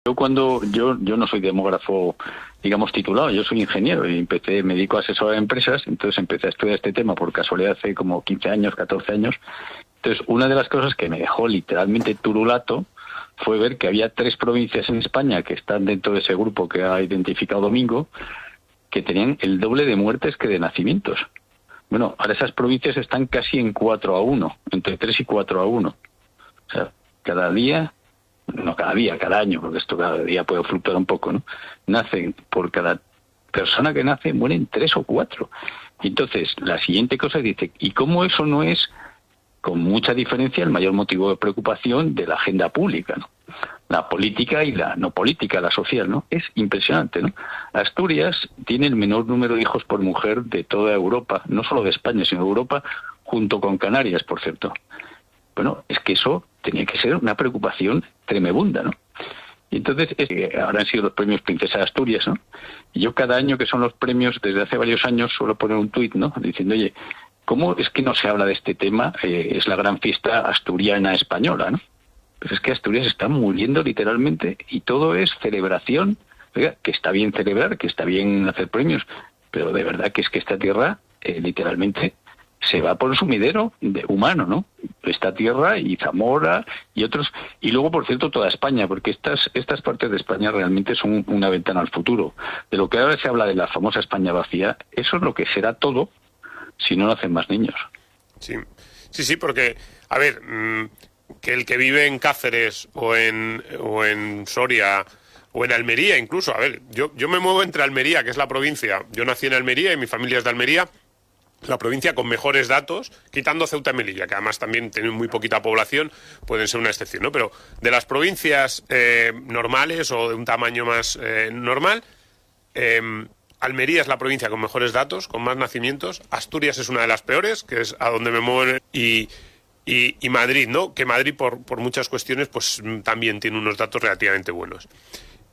Yo no soy demógrafo, digamos, titulado, yo soy ingeniero y me dedico a asesorar a empresas, entonces empecé a estudiar este tema por casualidad hace como 15 años, 14 años. Entonces, una de las cosas que me dejó literalmente turulato fue ver que había 3 provincias en España que están dentro de ese grupo que ha identificado Domingo, que tenían el doble de muertes que de nacimientos. Bueno, ahora esas provincias están casi en 4-1, entre 3 y 4-1. O sea, cada año, porque esto cada día puede fluctuar un poco, ¿no? Por cada persona que nace, mueren 3 o 4. Y entonces, la siguiente cosa dice, ¿y cómo eso no es, con mucha diferencia, el mayor motivo de preocupación de la agenda pública, ¿no? La política y la no política, la social, ¿no? Es impresionante, ¿no? Asturias tiene el menor número de hijos por mujer de toda Europa, no solo de España, sino de Europa, junto con Canarias, por cierto. Bueno, es que eso tenía que ser una preocupación tremenda, ¿no? Y entonces, ahora han sido los premios Princesa de Asturias, ¿no? Y yo cada año que son los premios, desde hace varios años, suelo poner un tuit, ¿no? Diciendo, oye, ¿cómo es que no se habla de este tema? Es la gran fiesta asturiana española, ¿no? Pues es que Asturias está muriendo literalmente y todo es celebración. Oiga, que está bien celebrar, que está bien hacer premios, pero de verdad que es que esta tierra literalmente se va por el sumidero humano, ¿no? Esta tierra y Zamora y otros, y luego, por cierto, toda España, porque estas partes de España realmente son una ventana al futuro. De lo que ahora se habla de la famosa España vacía, eso es lo que será todo si no nacen más niños. Sí, porque, a ver, que el que vive en Cáceres o en Soria o en Almería incluso, a ver, yo me muevo entre Almería, que es la provincia, yo nací en Almería y mi familia es de Almería, la provincia con mejores datos, quitando Ceuta y Melilla, que además también tienen muy poquita población, pueden ser una excepción, ¿no? Pero de las provincias normales o de un tamaño más normal, Almería es la provincia con mejores datos, con más nacimientos. Asturias es una de las peores, que es a donde me muevo, y Madrid, ¿no? Que Madrid, por muchas cuestiones, pues también tiene unos datos relativamente buenos.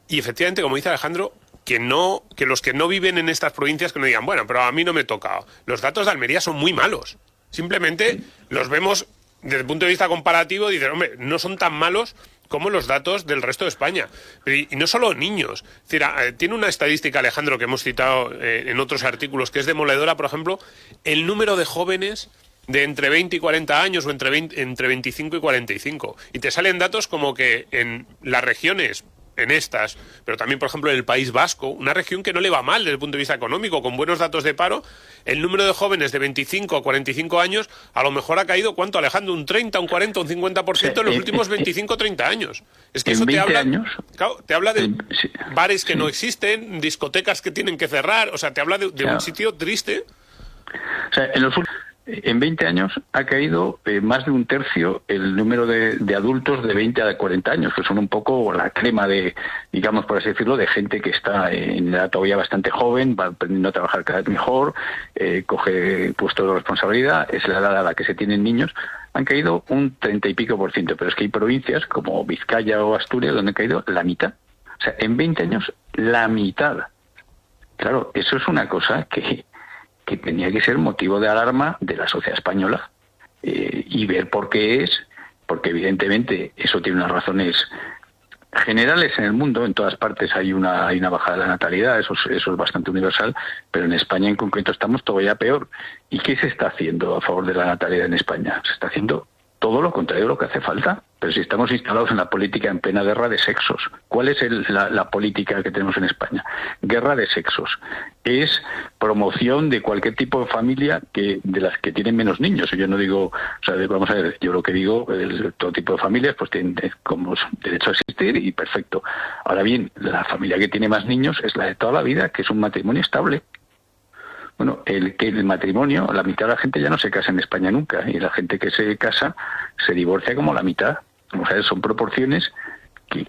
Y efectivamente, como dice Alejandro, que los que no viven en estas provincias que no digan, bueno, pero a mí no me toca. Los datos de Almería son muy malos. Simplemente los vemos desde el punto de vista comparativo y dicen, hombre, no son tan malos como los datos del resto de España. Y no solo niños. Es decir, tiene una estadística, Alejandro, que hemos citado en otros artículos, que es demoledora, por ejemplo, el número de jóvenes de entre 20 y 40 años o entre 25 y 45. Y te salen datos como que en las regiones, en estas, pero también, por ejemplo, en el País Vasco, una región que no le va mal desde el punto de vista económico, con buenos datos de paro, el número de jóvenes de 25 a 45 años a lo mejor ha caído, ¿cuánto, Alejandro? Un 30, un 40, un 50% en los últimos 25 o 30 años. Es que eso te habla, claro, te habla de bares que no existen, discotecas que tienen que cerrar, o sea, te habla de un sitio triste. O sea, en 20 años ha caído más de un tercio el número de adultos de 20 a 40 años, que son un poco la crema de, digamos, por así decirlo, de gente que está en edad todavía bastante joven, va aprendiendo a trabajar cada vez mejor, coge puestos de responsabilidad, es la edad a la que se tienen niños. Han caído un 30 y pico %, pero es que hay provincias como Vizcaya o Asturias donde ha caído la mitad. O sea, en 20 años, la mitad. Claro, eso es una cosa que tenía que ser motivo de alarma de la sociedad española y ver por qué es, porque evidentemente eso tiene unas razones generales en el mundo, en todas partes hay una bajada de la natalidad, eso es bastante universal, pero en España en concreto estamos todavía peor. ¿Y qué se está haciendo a favor de la natalidad en España? Se está haciendo todo lo contrario de lo que hace falta. Pero si estamos instalados en la política en plena guerra de sexos, ¿cuál es la política que tenemos en España? Guerra de sexos. Es promoción de cualquier tipo de familia de las que tienen menos niños. Yo no digo, o sea, vamos a ver, yo lo que digo, todo tipo de familias pues tienen como derecho a existir y perfecto. Ahora bien, la familia que tiene más niños es la de toda la vida, que es un matrimonio estable. Bueno, el matrimonio, la mitad de la gente ya no se casa en España nunca, y la gente que se casa se divorcia como la mitad. O sea, son proporciones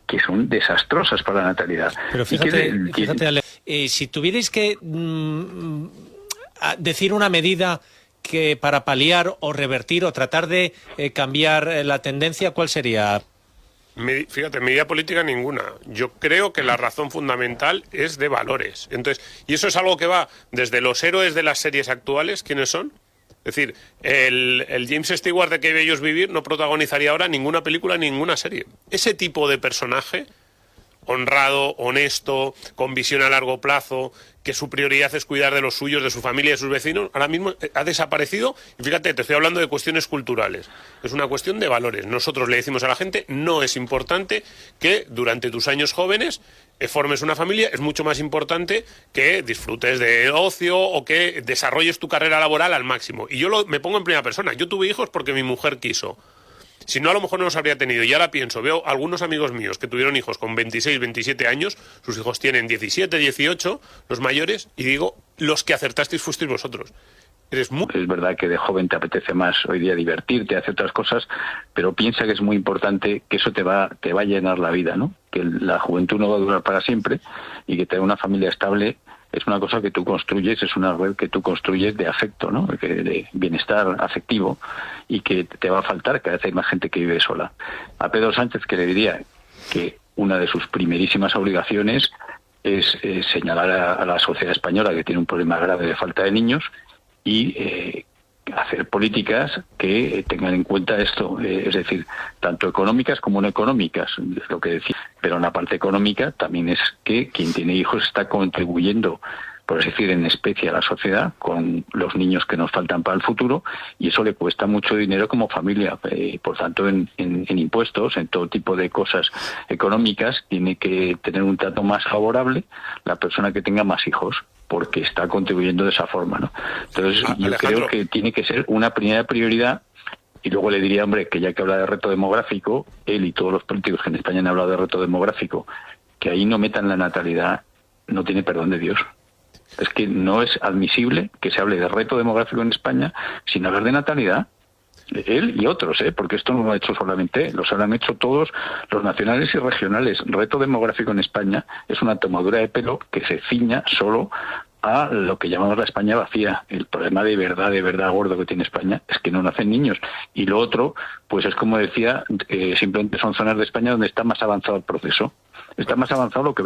que son desastrosas para la natalidad. Pero fíjate Ale, si tuvierais que decir una medida que para paliar o revertir o tratar de cambiar la tendencia, ¿cuál sería? Fíjate, medida política ninguna. Yo creo que la razón fundamental es de valores. Entonces, y eso es algo que va desde los héroes de las series actuales, ¿quiénes son? Es decir, el James Stewart de Qué bello es vivir no protagonizaría ahora ninguna película, ninguna serie. Ese tipo de personaje honrado, honesto, con visión a largo plazo, que su prioridad es cuidar de los suyos, de su familia y de sus vecinos, ahora mismo ha desaparecido. Y fíjate, te estoy hablando de cuestiones culturales. Es una cuestión de valores. Nosotros le decimos a la gente, no es importante que durante tus años jóvenes formes una familia, es mucho más importante que disfrutes de ocio o que desarrolles tu carrera laboral al máximo. Y yo me pongo en primera persona. Yo tuve hijos porque mi mujer quiso. Si no, a lo mejor no los habría tenido. Y ahora pienso, veo algunos amigos míos que tuvieron hijos con 26, 27 años, sus hijos tienen 17, 18, los mayores, y digo, los que acertasteis fuisteis vosotros. Es verdad que de joven te apetece más hoy día divertirte, hacer otras cosas, pero piensa que es muy importante que eso te va a llenar la vida, ¿no? Que la juventud no va a durar para siempre y que tener una familia estable es una cosa que tú construyes, es una red que tú construyes de afecto, ¿no? De bienestar afectivo y que te va a faltar, cada vez hay más gente que vive sola. A Pedro Sánchez, que le diría que una de sus primerísimas obligaciones es señalar a la sociedad española que tiene un problema grave de falta de niños y hacer políticas que tengan en cuenta esto, es decir, tanto económicas como no económicas, es lo que decía. Pero en la parte económica también es que quien tiene hijos está contribuyendo, por así decir, en especie a la sociedad con los niños que nos faltan para el futuro, y eso le cuesta mucho dinero como familia. Por tanto, en impuestos, en todo tipo de cosas económicas, tiene que tener un trato más favorable la persona que tenga más hijos, porque está contribuyendo de esa forma, ¿no? Entonces, yo creo que tiene que ser una primera prioridad. Y luego le diría, hombre, que ya que habla de reto demográfico, él y todos los políticos que en España han hablado de reto demográfico, que ahí no metan la natalidad, no tiene perdón de Dios. Es que no es admisible que se hable de reto demográfico en España sin hablar de natalidad. Él y otros, porque esto no lo ha hecho solamente él, lo han hecho todos los nacionales y regionales. Reto demográfico en España es una tomadura de pelo que se ciña solo a lo que llamamos la España vacía. El problema de verdad gordo que tiene España es que no nacen niños. Y lo otro, pues es como decía, simplemente son zonas de España donde está más avanzado el proceso. Está más avanzado lo que